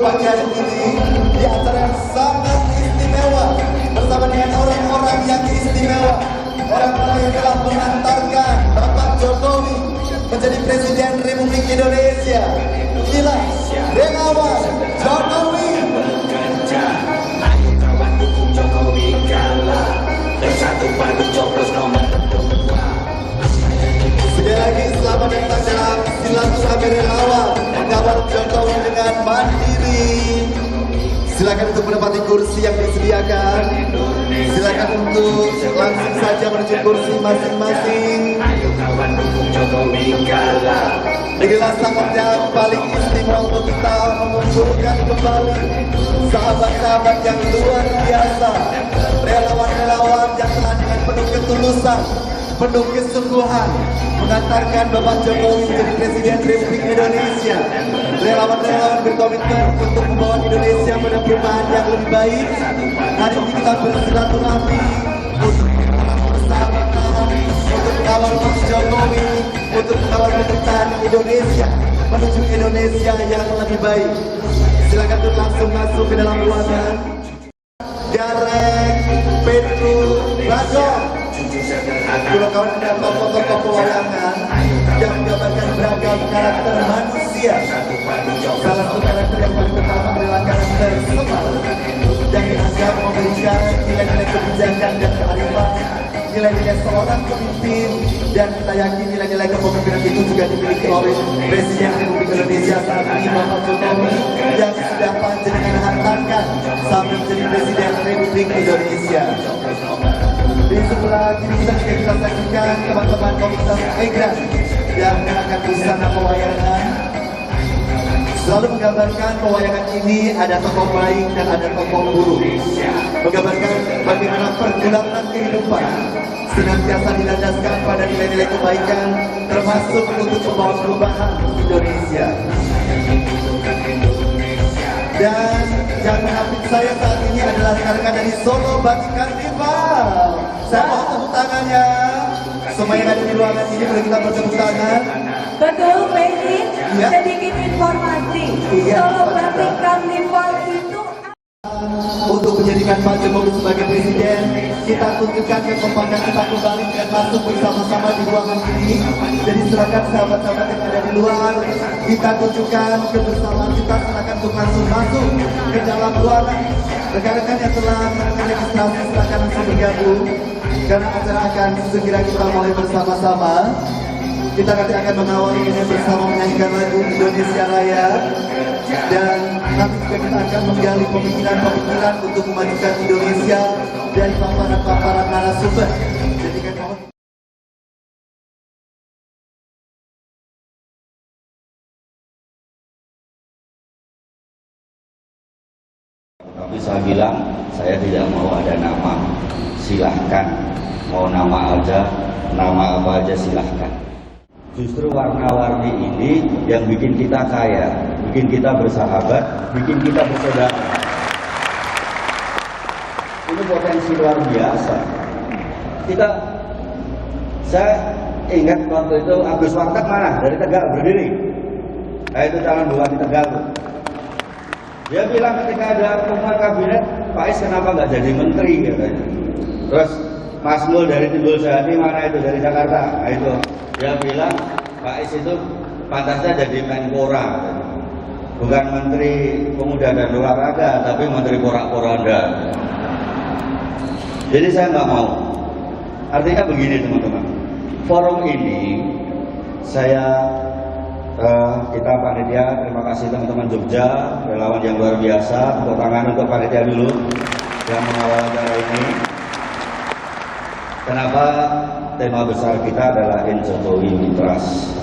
pagi hari ini di acara yang sangat istimewa bersama dengan orang-orang yang istimewa, orang-orang yang telah mengantarkan Bapak Jokowi menjadi Presiden Republik Indonesia. Inilah relawan Jokowi. Ayo kawan dukung Jokowi kalah, bersatu padu coblos nomor 2. Sekali lagi selamat datang dalam silaturahmi relawan mengawal Jokowi dengan mandiri. Silakan untuk menempati kursi yang disediakan. Silakan untuk langsung saja menuju kursi masing-masing. Ayo kawan dukung Jokowi kalah. Inilah saat yang paling istimewa untuk kita mengumpulkan kembali sahabat-sahabat yang luar biasa, relawan-relawan yang telah dengan penuh ketulusan, penuh kesungguhan mengantarkan Bapak Jokowi menjadi Presiden Republik Indonesia. Relawan-relawan berkomitmen untuk membawa Indonesia pada perubahan yang lebih baik. Hari ini kita bersilaturahmi untuk bersama-sama untuk mengawal Pak Jokowi, untuk mengawal pemerintahan Indonesia menuju Indonesia yang lebih baik. Silakan untuk langsung masuk ke dalam ruangan. Garek Petru Razok, kawan-kawan dan tokoh-tokoh pewayangan yang menggambarkan beragam karakter manusia. Salah satu karakter yang paling utama adalah karakter Semar yang dianggap memberikan nilai-nilai kebijakan dan kearifan, nilai-nilai seorang pemimpin, dan kita yakin nilai-nilai kepemimpinan itu juga dimiliki oleh Presiden Republik Indonesia saat ini Bapak Jokowi yang sudah panjenengan hantarkan sampai menjadi Presiden Republik Indonesia. Di sebelah kiri kita juga kita saksikan teman-teman komunitas Egrang yang menggunakan busana pewayangan. selalu menggambarkan pewayangan ini ada tokoh baik dan ada tokoh buruk. Menggambarkan bagaimana perjalanan kehidupan senantiasa dilandaskan pada nilai-nilai kebaikan, termasuk untuk membawa perubahan Indonesia. Dan yang mendamping saya saat ini adalah rekan-rekan dari Solo Batik Karnival. Saya mohon tepuk tangannya. Semua yang ada di ruangan ini boleh kita bertepuk tangan. Betul, Peggy. Ya. Sedikit informasi. Iya, Solo Pak. Batik Karnival itu Untuk menjadikan Pak Jokowi sebagai presiden, kita tunjukkan kekompakan kita kembali dan masuk bersama-sama di ruangan ini. Jadi silakan sahabat-sahabat yang ada di luar, kita tunjukkan kebersamaan kita, silakan untuk langsung masuk ke dalam ruangan. Rekan-rekan yang telah melakukan registrasi silakan langsung bergabung, karena acara akan segera kita mulai bersama-sama. Kita nanti akan mengawali ini bersama menyanyikan lagu Indonesia Raya. Dan nanti juga kita akan menggali pemikiran-pemikiran untuk memajukan Indonesia dari paparan-paparan narasumber. Jadi kan tapi saya bilang saya tidak mau ada nama, silahkan mau nama aja, nama apa aja silahkan. Justru warna-warni ini yang bikin kita kaya, bikin kita bersahabat, bikin kita bersaudara. Ini potensi luar biasa. Saya ingat waktu itu Agus Warteg mana? Dari Tegal berdiri. Nah, itu calon bupati Tegal tuh. Dia bilang ketika ada pengumuman kabinet, Pak Is kenapa nggak jadi menteri katanya. Terus Mas Mul dari Timbul Jati mana itu dari Jakarta. Nah itu dia bilang Pak Is itu pantasnya jadi Menpora, bukan Menteri Pemuda dan Olahraga, tapi Menteri Porak-Poranda. Jadi saya nggak mau. Artinya begini teman-teman, forum ini kita panitia, terima kasih teman-teman Jogja, relawan yang luar biasa. Tepuk tangan untuk panitia dulu yang mengawal acara ini. Kenapa tema besar kita adalah In Jokowi We Trust.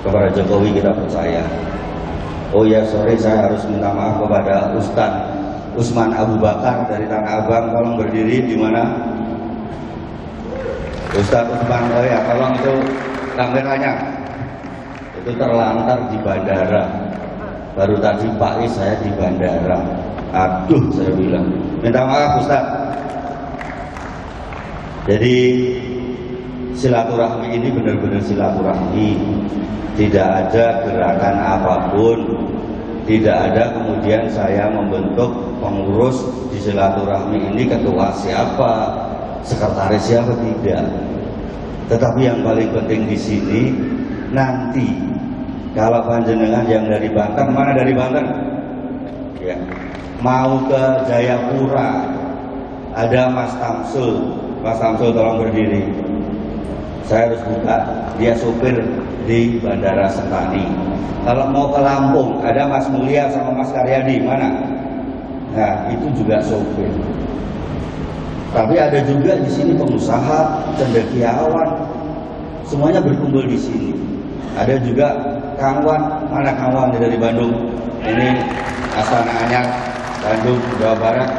Kepada Jokowi kita percaya. Oh ya, sorry saya harus minta maaf kepada Ustadz Usman Abu Bakar dari Tanah Abang. Tolong berdiri di mana? Ustadz Usman, oh ya, tolong itu kameranya. Itu terlantar di bandara. Baru tadi Pak Is saya di bandara. Aduh, saya bilang minta maaf Ustadz. Jadi silaturahmi ini benar-benar silaturahmi. Tidak ada gerakan apapun, tidak ada kemudian saya membentuk pengurus di silaturahmi ini, ketua siapa, sekretaris siapa, tidak. Tetapi yang paling penting di sini nanti kalau panjenengan yang dari Banten, mana dari Banten? Ya, mau ke Jayapura, ada Mas Tamsul. Mas Tamsul tolong berdiri. Saya harus buka, dia sopir di Bandara Sentani. Kalau mau ke Lampung, ada Mas Mulia sama Mas Karyadi, mana? Nah, itu juga sopir. Tapi ada juga di sini pengusaha, cendekiawan, semuanya berkumpul di sini. Ada juga Kangwan, mana Kangwan dari Bandung? Ini Astana Anyar, Bandung, Jawa Barat.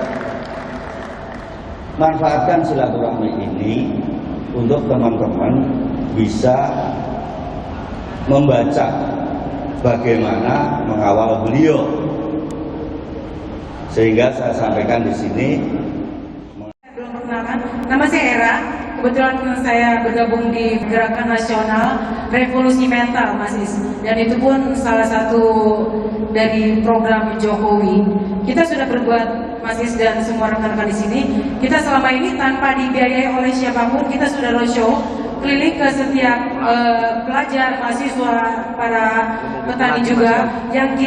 Manfaatkan silaturahmi ini untuk teman-teman bisa membaca bagaimana mengawal beliau, sehingga saya sampaikan di sini. belum perkenalkan, nama saya Era. Kebetulan saya bergabung di Gerakan Nasional Revolusi Mental, Mas Is, dan itu pun salah satu dari program Jokowi. Kita sudah berbuat, Mas Is dan semua rekan-rekan di sini, kita selama ini tanpa dibiayai oleh siapapun, kita sudah roadshow keliling ke setiap pelajar, mahasiswa, para petani juga. Yang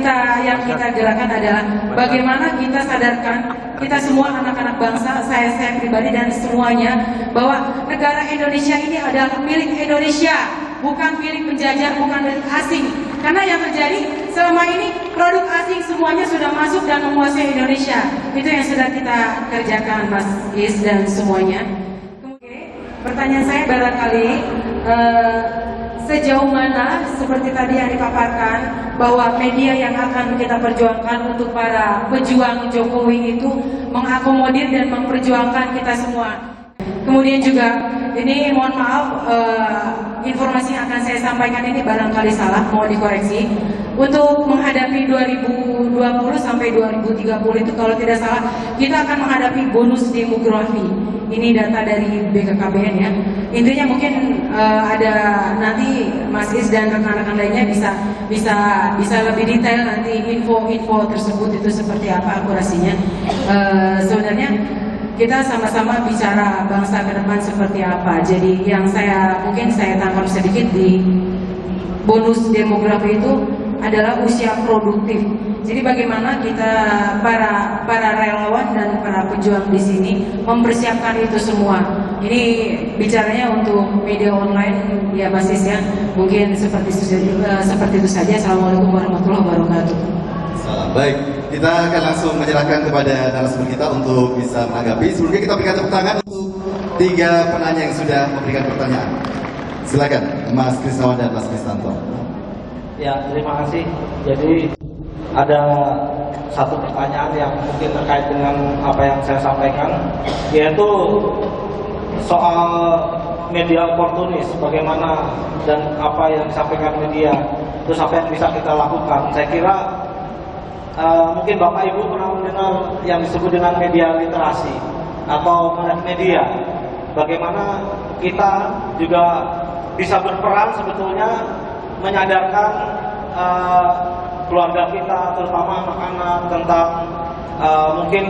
kita gerakan adalah bagaimana kita sadarkan kita semua anak-anak bangsa, saya pribadi dan semuanya, bahwa negara Indonesia ini adalah milik Indonesia, bukan milik penjajah, bukan milik asing. Karena yang terjadi selama ini produk asing semuanya sudah masuk dan menguasai Indonesia. Itu yang sudah kita kerjakan, Mas Is dan semuanya. Pertanyaan saya barangkali sejauh mana seperti tadi yang dipaparkan bahwa media yang akan kita perjuangkan untuk para pejuang Jokowi itu mengakomodir dan memperjuangkan kita semua. Kemudian juga ini mohon maaf, informasi yang akan saya sampaikan ini barangkali salah, mohon dikoreksi. Untuk menghadapi 2020 sampai 2030 itu kalau tidak salah kita akan menghadapi bonus demografi. Ini data dari BKKBN ya. Intinya mungkin ada nanti Mas Is dan rekan-rekan lainnya bisa lebih detail nanti info tersebut itu seperti apa akurasinya. Sebenarnya kita sama-sama bicara bangsa ke depan seperti apa. Jadi yang mungkin saya tangkap sedikit di bonus demografi itu adalah usia produktif. Jadi bagaimana kita para relawan dan para pejuang di sini mempersiapkan itu semua. Ini bicaranya untuk media online ya Mas Is ya. Mungkin seperti itu saja. Assalamualaikum warahmatullahi wabarakatuh. Salam. Baik, kita akan langsung menyerahkan kepada narasumber kita untuk bisa menanggapi. Sebelumnya kita berikan tepuk tangan untuk 3 penanya yang sudah memberikan pertanyaan. Silakan Mas Krisnawan dan Mas Kristanto. Ya, terima kasih. Jadi ada satu pertanyaan yang mungkin terkait dengan apa yang saya sampaikan, yaitu soal media oportunis, bagaimana dan apa yang disampaikan media, terus apa yang bisa kita lakukan. Saya kira mungkin Bapak Ibu pernah mendengar yang disebut dengan media literasi atau melek media. Bagaimana kita juga bisa berperan sebetulnya menyadarkan keluarga kita, terutama anak-anak, tentang mungkin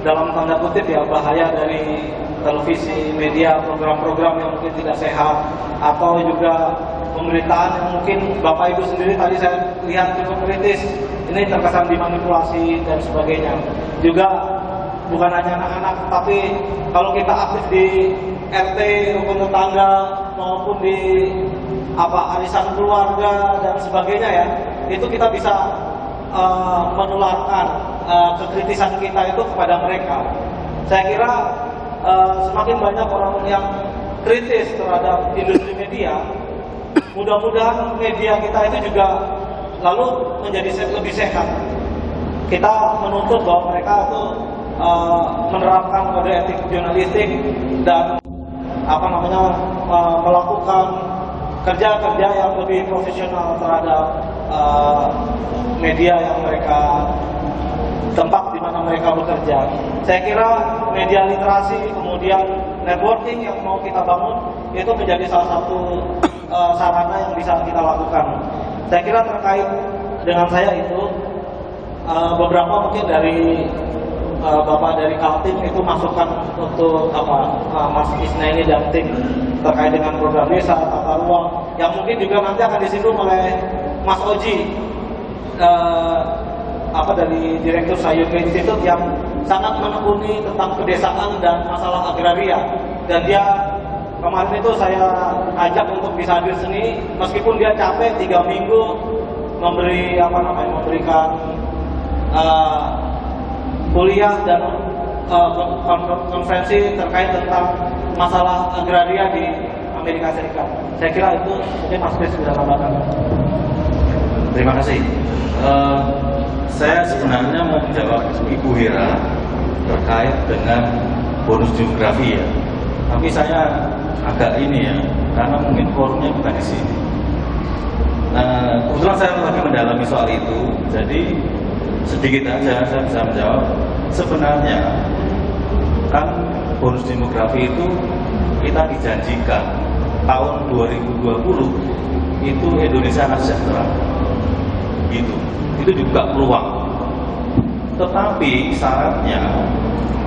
dalam tanda kutip ya bahaya dari televisi, media, program-program yang mungkin tidak sehat, atau juga pemberitaan yang mungkin Bapak Ibu sendiri tadi saya lihat cukup kritis, ini terkesan dimanipulasi dan sebagainya. Juga bukan hanya anak-anak, tapi kalau kita aktif di RT, rukun tetangga, maupun di arisan keluarga dan sebagainya ya, itu kita bisa menularkan kekritisan kita itu kepada mereka. Saya kira semakin banyak orang yang kritis terhadap industri media, mudah-mudahan media kita itu juga lalu menjadi lebih sehat. Kita menuntut bahwa mereka itu menerapkan kode etik jurnalistik dan melakukan kerja-kerja yang lebih profesional terhadap media yang mereka tempat di mana mereka bekerja. Saya kira media literasi kemudian networking yang mau kita bangun itu menjadi salah satu sarana yang bisa kita lakukan. Saya kira terkait dengan saya itu beberapa mungkin dari Bapak dari Kaltim itu masukan untuk Mas Isna ini dan tim terkait dengan program desa, tata ruang, yang mungkin juga nanti akan disinggung oleh Mas Oji dari Direktur Sayur Institute yang sangat menekuni tentang pedesaan dan masalah agraria. Dan dia kemarin itu saya ajak untuk bisa hadir sini, meskipun dia capek 3 minggu memberikan kuliah dan konferensi terkait tentang masalah agraria di Amerika Serikat. Saya kira itu mungkin Mas Kris sudah tambahkan. Terima kasih. Saya sebenarnya mau menjawab Ibu Hera terkait dengan bonus demografi ya. Tapi saya agak ini ya, karena mungkin forumnya bukan di sini. Kebetulan saya lagi mendalami soal itu, jadi sedikit aja saya bisa menjawab. Sebenarnya kan bonus demografi itu kita dijanjikan tahun 2020 itu Indonesia akan sejahtera, gitu. Itu juga peluang. Tetapi syaratnya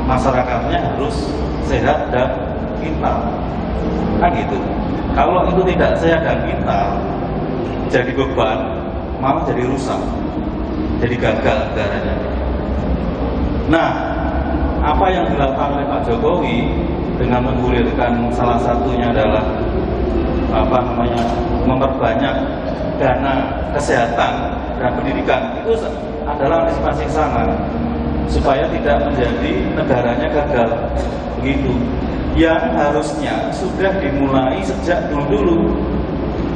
masyarakatnya harus sehat dan pintar, kan gitu. Kalau itu tidak sehat dan pintar, jadi beban, malah jadi rusak, jadi gagal negaranya. Nah, apa yang dilakukan oleh Pak Jokowi dengan menggulirkan salah satunya adalah memperbanyak dana kesehatan dan pendidikan, itu adalah antisipasi ke sana supaya tidak menjadi negaranya gagal begitu. Yang harusnya sudah dimulai sejak dulu,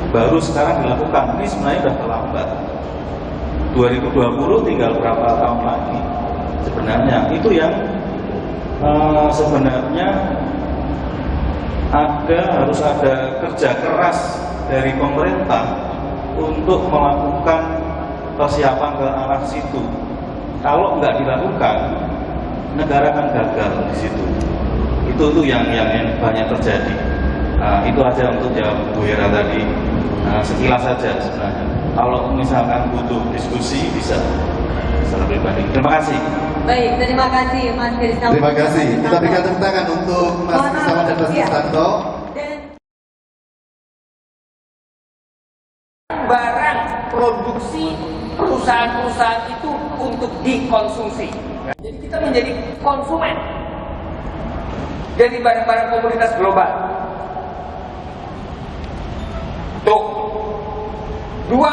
baru sekarang dilakukan. Ini sebenarnya sudah terlambat. 2020 tinggal berapa tahun lagi sebenarnya. Itu yang sebenarnya harus ada kerja keras dari pemerintah untuk melakukan persiapan ke arah situ. Kalau nggak dilakukan, negara akan gagal di situ. Itu tuh yang banyak terjadi. Itu aja untuk jawab Bu Hera tadi. Sekilas saja sebenarnya. Kalau misalkan butuh diskusi bisa lebih banyak. Terima kasih. Baik, terima kasih Mas Krisna. Terima kasih. Kita berikan tepuk tangan untuk Mas Krisna dan Mas Kristanto. Barang produksi perusahaan-perusahaan itu untuk dikonsumsi. Jadi kita menjadi konsumen dari barang-barang komoditas global. Tuh. Dua,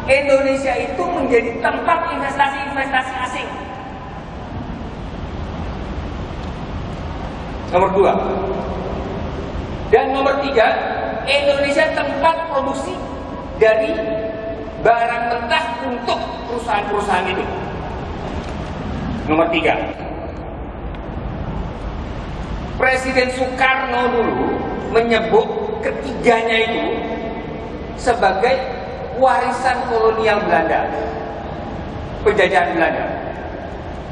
Indonesia itu menjadi tempat investasi-investasi asing. Nomor dua. Dan nomor tiga, Indonesia tempat produksi dari barang mentah untuk perusahaan-perusahaan itu. Nomor tiga, Presiden Soekarno dulu menyebut ketiganya itu sebagai warisan kolonial Belanda, penjajahan Belanda.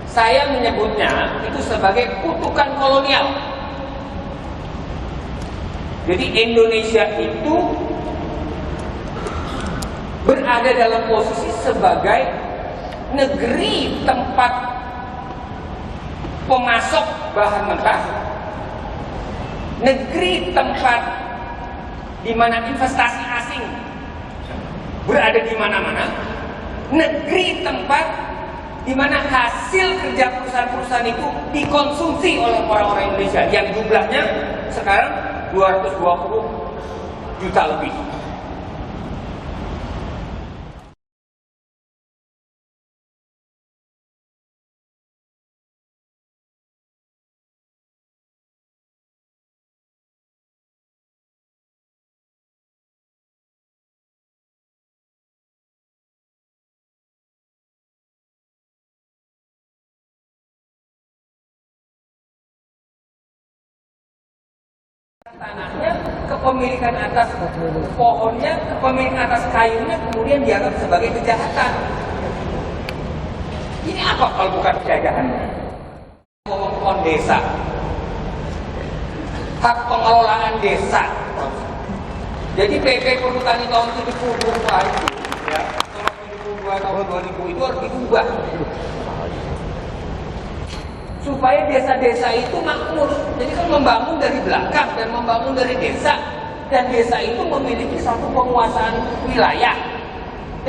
Saya menyebutnya itu sebagai kutukan kolonial. Jadi Indonesia itu berada dalam posisi sebagai negeri tempat pemasok bahan mentah, negeri tempat di mana investasi asing berada di mana-mana, negeri tempat di mana hasil kerja perusahaan-perusahaan itu dikonsumsi oleh orang-orang Indonesia yang jumlahnya sekarang 220 juta lebih. Tanahnya, kepemilikan atas pohonnya, kepemilikan atas kayunya kemudian dianggap sebagai kejahatan. Ini apa kalau bukan penjajahan? Pohon desa, hak pengelolaan desa. Jadi PP Perhutani tahun 72 itu, ya, nomor 72 tahun 2000 itu harus diubah supaya desa-desa itu makmur. Jadi kan membangun dari belakang dan membangun dari desa, dan desa itu memiliki satu penguasaan wilayah.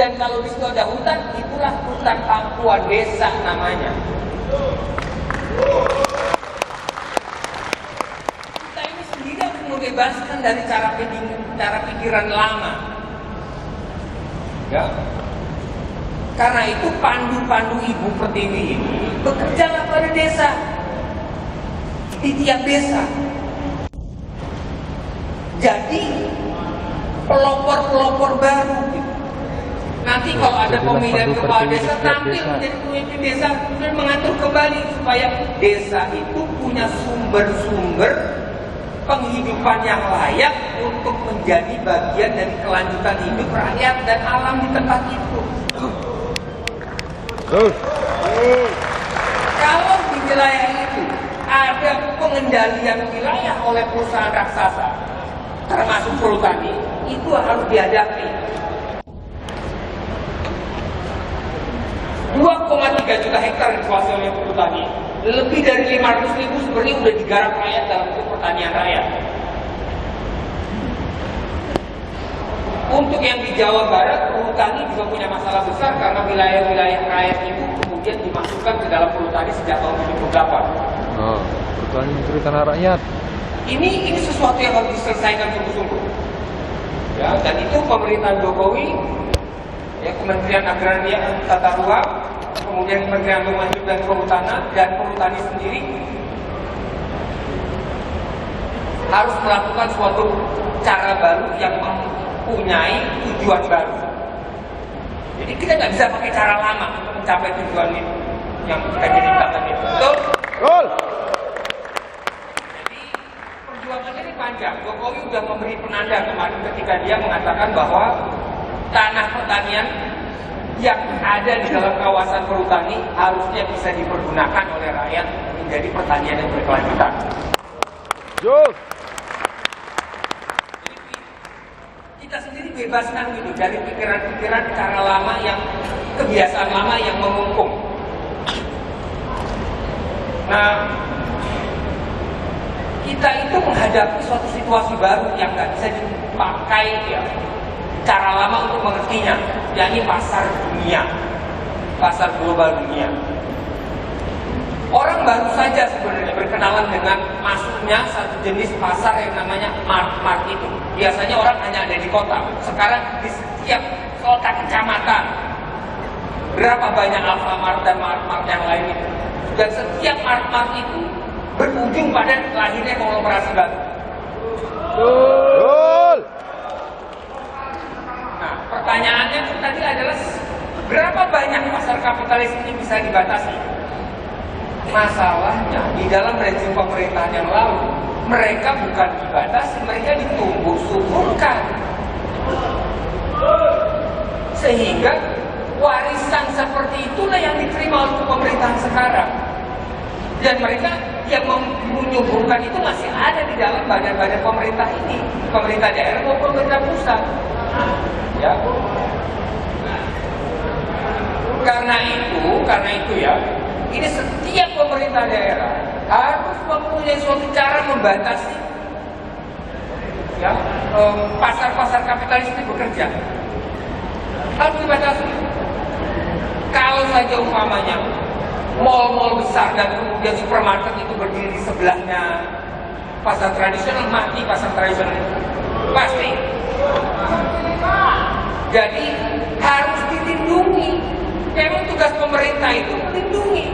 Dan kalau di situ ada hutan, itulah hutan pangkuan desa namanya. Kita ini sendiri harus membebaskan dari cara pikiran lama. Ya. Karena itu pandu-pandu Ibu Pertiwi ini bekerjalah pada desa, di tiap desa. Jadi pelopor-pelopor baru gitu. Nanti kalau ada pemilihan kepala desa, tampil menjadi pemimpin desa dan mengatur kembali supaya desa itu punya sumber-sumber penghidupan yang layak untuk menjadi bagian dari kelanjutan hidup rakyat dan alam di tempat itu. Kalau di wilayah itu ada pengendalian wilayah oleh perusahaan raksasa, termasuk perhutani, itu harus dihadapi. 2,3 juta hektar dikuasai oleh perhutani, lebih dari 500.000 sebenarnya sudah digarap rakyat dalam pertanian rakyat. Untuk yang di Jawa Barat, perhutani juga punya masalah besar karena wilayah-wilayah rakyat itu kemudian dimasukkan ke dalam perhutani sejak tahun 78. Perhutani mencuri tanah rakyat. Ini sesuatu yang harus diselesaikan sungguh-sungguh. Ya, dan itu pemerintahan Jokowi, ya, Kementerian Agraria Tata Ruang, kemudian Kementerian Lingkungan Hidup dan Kehutanan, dan perhutani sendiri harus melakukan suatu cara baru yang mempunyai tujuan baru. Jadi kita nggak bisa pakai cara lama untuk mencapai tujuan itu yang kita ceritakan itu. Betul? Betul. Jadi perjuangannya ini panjang. Jokowi sudah memberi penanda kemarin ketika dia mengatakan bahwa tanah pertanian yang ada di dalam kawasan perhutani harusnya bisa dipergunakan oleh rakyat menjadi pertanian yang berkelanjutan. Betul. Kita sendiri bebaskan gitu dari pikiran-pikiran cara lama yang kebiasaan lama yang mengungkung. Nah, kita itu menghadapi suatu situasi baru yang nggak bisa dipakai ya cara lama untuk mengertinya, yakni pasar dunia, pasar global dunia. Orang baru saja sebenarnya berkenalan dengan masuknya satu jenis pasar yang namanya mart itu. Biasanya orang hanya ada di kota. Sekarang di setiap kota kecamatan berapa banyak Alfamart dan mart yang lain itu. Dan setiap mart itu berujung pada lahirnya konglomerasi baru. Betul. Nah, pertanyaannya tadi adalah berapa banyak pasar kapitalis ini bisa dibatasi? Masalahnya di dalam rezim pemerintahan yang lalu mereka bukan dibatasi, mereka ditumbuh suburkan sehingga warisan seperti itulah yang diterima oleh pemerintahan sekarang, dan mereka yang menyuburkan itu masih ada di dalam badan-badan pemerintah ini, pemerintah daerah maupun pemerintah pusat ya. Karena itu ya, ini setiap pemerintah daerah harus mempunyai suatu cara membatasi ya pasar-pasar kapitalis ini bekerja. Harus dibatasi. Kalau saja umpamanya mal-mal besar dan kemudian supermarket itu berdiri di sebelahnya pasar tradisional, mati pasar tradisional itu pasti. Jadi harus dilindungi. Memang tugas pemerintah itu melindungi.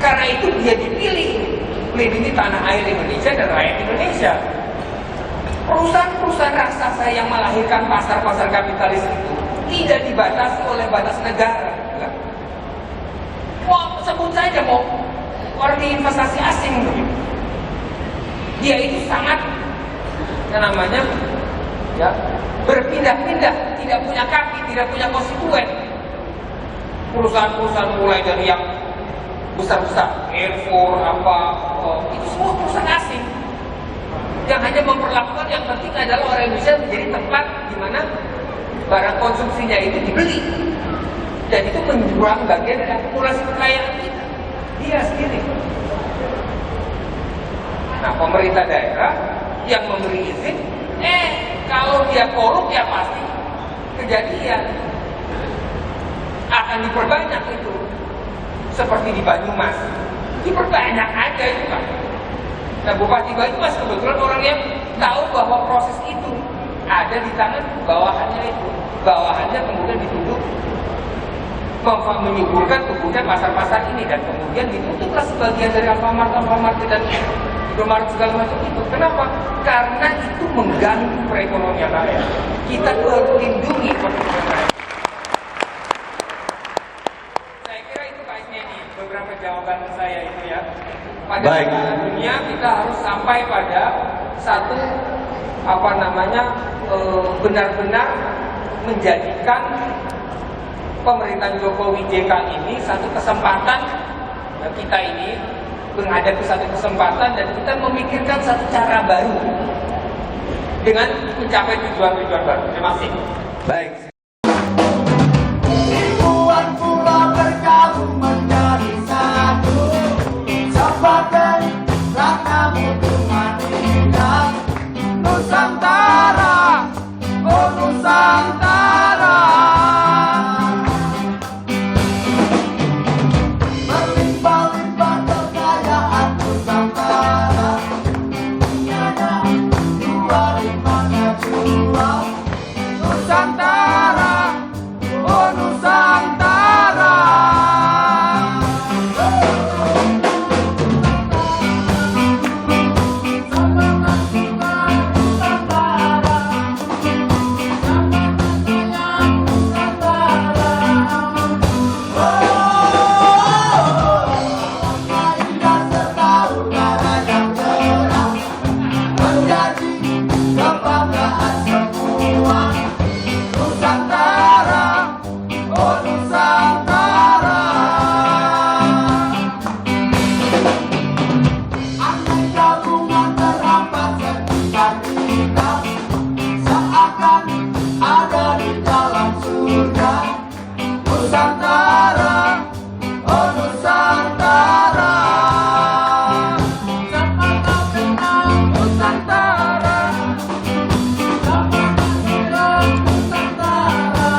Karena itu dia dipilih melindungi tanah air Indonesia dan rakyat Indonesia. Perusahaan-perusahaan raksasa yang melahirkan pasar-pasar kapitalis itu tidak dibatasi oleh batas negara. Mau sebut saja mau orang di investasi asing begitu. Dia itu sangat namanya ya berpindah-pindah, tidak punya kaki, tidak punya konstituen. Perusahaan-perusahaan mulai dari yang besar-besar, Airfor, itu semua perusahaan asing yang hanya memperlakukan yang penting adalah orang Indonesia menjadi tempat di mana barang konsumsinya itu dibeli, dan itu menjurang bagian dari akumulasi kekayaan kita dia sendiri. Nah, pemerintah daerah yang memberi izin, kalau dia korup ya pasti kejadian akan diperbanyak itu, seperti di Banyumas diperbanyak aja itu kan. Nah, Bupati Banyumas kebetulan orang yang tahu bahwa proses itu ada di tangan bawahannya itu. Bawahannya kemudian dituduh menyuburkan kemudian pasar-pasar ini, dan kemudian ditutuplah sebagian dari Alfamart dan Indomaret segala macam itu. Kenapa? Karena itu mengganggu perekonomian rakyat. Kita harus lindungi perekonomian rakyat. Saya kira itu Pak Isneni beberapa jawaban saya itu ya. Pada dunia kita harus sampai pada satu benar-benar menjadikan pemerintahan Jokowi JK ini satu kesempatan, kita ini menghadapi satu kesempatan dan kita memikirkan satu cara baru dengan mencapai tujuan-tujuan baru. Terima kasih. Baik. Ribuan pulau bergabung menjadi satu, sebagai rangka hubungan indah Nusantara, oh Nusantara. Berlimpah-limpah kekayaan Nusantara, tiada dua rimanya jua Nusantara. Nusantara, oh Nusantara. Semangat kenal Nusantara, semangat sayang Nusantara,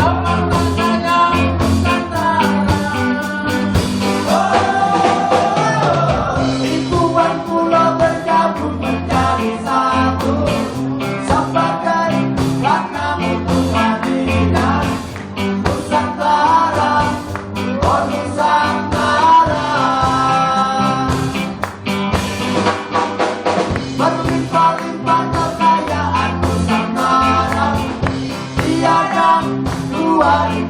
semangat sayang Nusantara. Ribuan pulau bergabung menjadi satu sebagai warna mutu Madinah. Nusantara, oh Nusantara. Berlimpah-limpah kekayaan Nusantara, tiada dua.